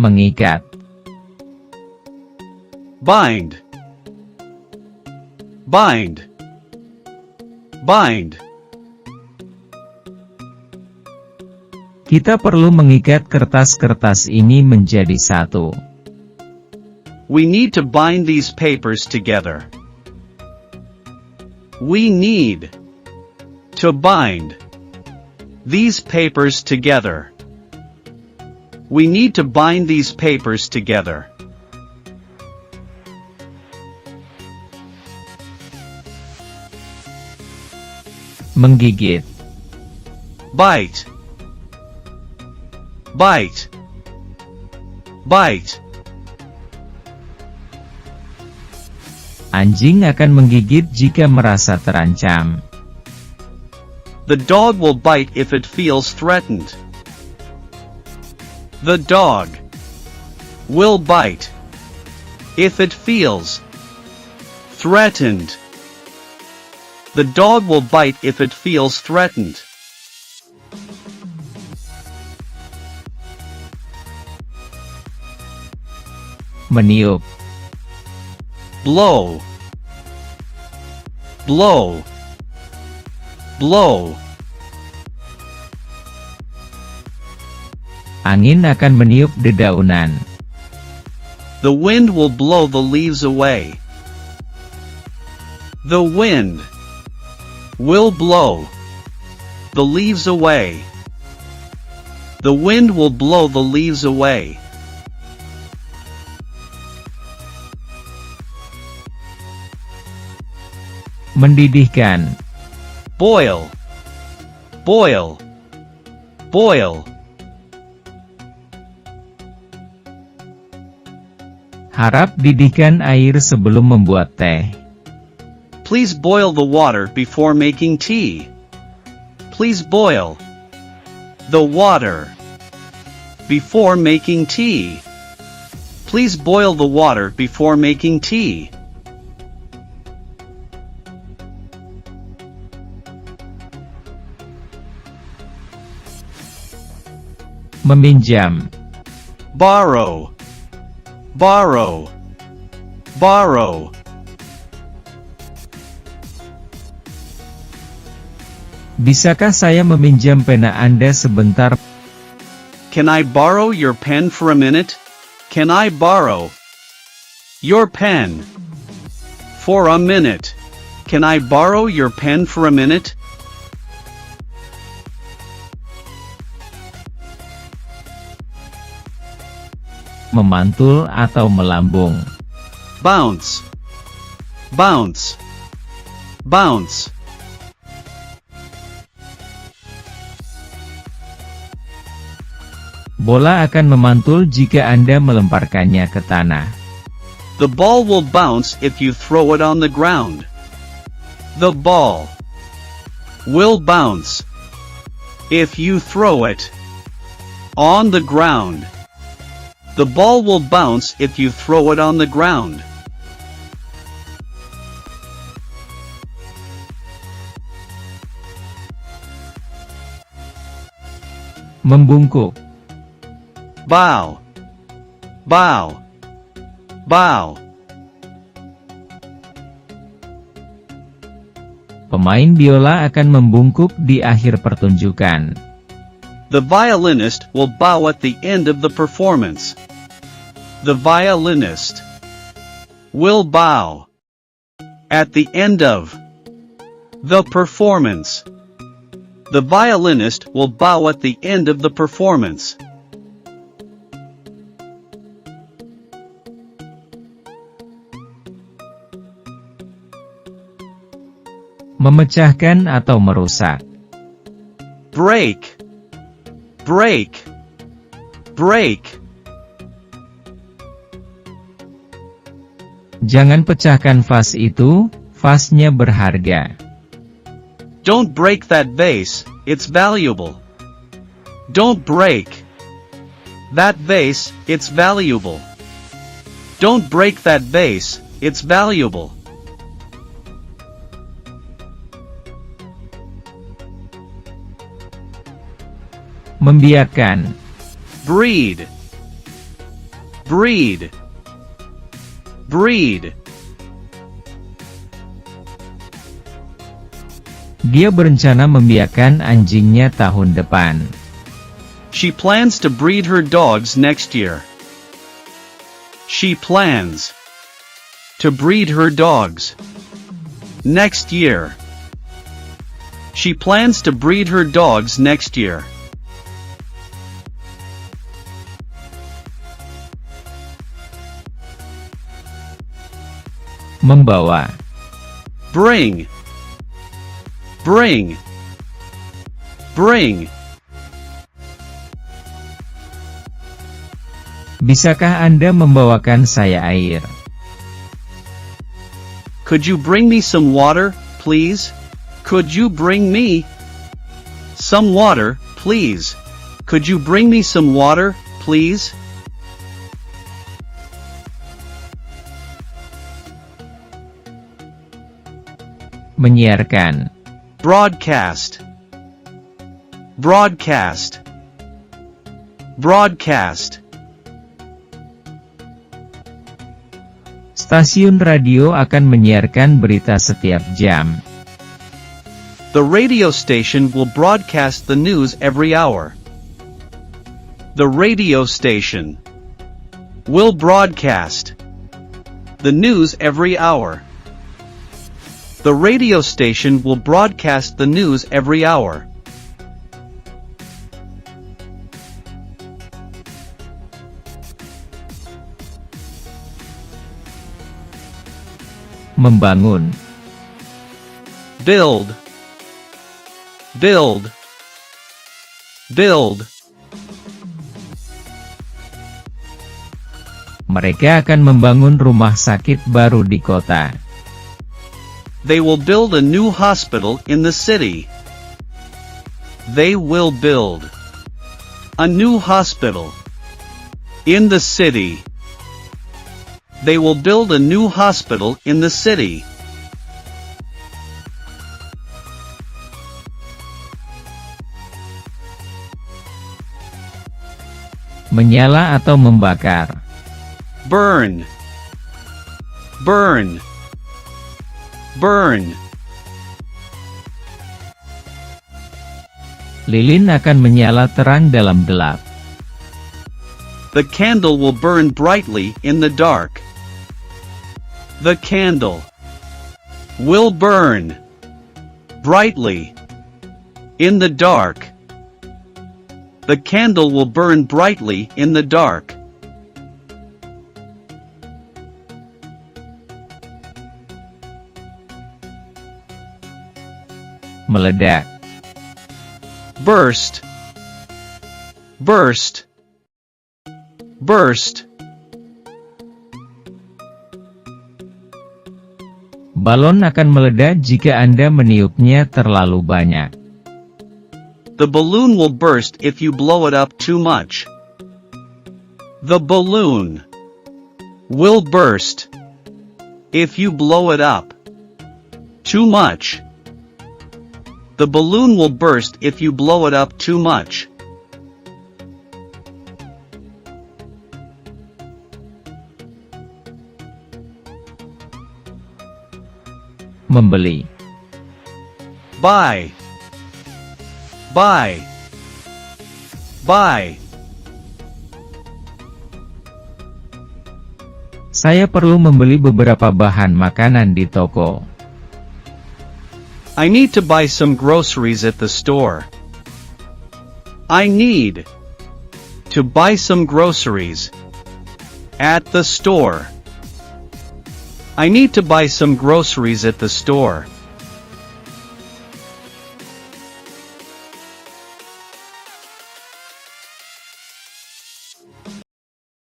Mengikat. Bind. Bind. Bind. Kita perlu mengikat kertas-kertas ini menjadi satu. We need to bind these papers together. We need to bind these papers together. We need to bind these papers together. Menggigit. Bite. Bite. Bite. Anjing akan menggigit jika merasa terancam. The dog will bite if it feels threatened. The dog will bite if it feels threatened. The dog will bite if it feels threatened. Meniup. Blow. Blow. Blow. Angin akan meniup dedaunan. The wind will blow the leaves away. The wind will blow the leaves away. The wind will blow the leaves away. Mendidihkan. Boil. Boil. Boil. Harap didihkan air sebelum membuat teh. Please boil the water before making tea. Please boil the water before making tea. Please boil the water before making tea. Meminjam. Borrow. Borrow. Borrow. Bisakah saya meminjam pena Anda sebentar? Can I borrow your pen for a minute? Can I borrow your pen for a minute? Can I borrow your pen for a minute? Memantul atau melambung. Bounce. Bounce. Bounce. Bola akan memantul jika Anda melemparkannya ke tanah. The ball will bounce if you throw it on the ground. The ball will bounce if you throw it on the ground. The ball will bounce if you throw it on the ground. Membungkuk. Bow. Bow. Bow. Pemain biola akan membungkuk di akhir pertunjukan. The violinist will bow at the end of the performance. The violinist will bow at the end of the performance. The violinist will bow at the end of the performance. Memecahkan atau merusak. Break. Break. Break. Jangan pecahkan vas itu, vasnya berharga. Don't break that vase, it's valuable. Don't break that vase, it's valuable. Don't break that vase, it's valuable. Membiarkan. Breed. Breed. Breed. Dia berencana membiakkan anjingnya tahun depan. She plans to breed her dogs next year. She plans to breed her dogs next year. She plans to breed her dogs next year. Membawa. Bring. Bring. Bring. Bisakah Anda membawakan saya air? Could you bring me some water, please? Could you bring me some water, please? Could you bring me some water, please? Menyiarkan. Broadcast. Broadcast. Broadcast. Stasiun radio akan menyiarkan berita setiap jam. The radio station will broadcast the news every hour. The radio station will broadcast the news every hour. The radio station will broadcast the news every hour. Membangun. Build. Build. Build. Mereka akan membangun rumah sakit baru di kota. They will build a new hospital in the city. They will build a new hospital in the city. They will build a new hospital in the city. Menyala atau membakar. Burn. Burn. Burn. Lilin akan menyala terang dalam gelap. The candle will burn brightly in the dark. The candle will burn brightly in the dark. The candle will burn brightly in the dark. Meledak. Burst. Burst. Burst. Balon akan meledak jika Anda meniupnya terlalu banyak. The balloon will burst if you blow it up too much. The balloon will burst if you blow it up too much. The balloon will burst if you blow it up too much. Membeli. Buy. Buy. Buy. Saya perlu membeli beberapa bahan makanan di toko. I need to buy some groceries at the store. I need to buy some groceries at the store. I need to buy some groceries at the store.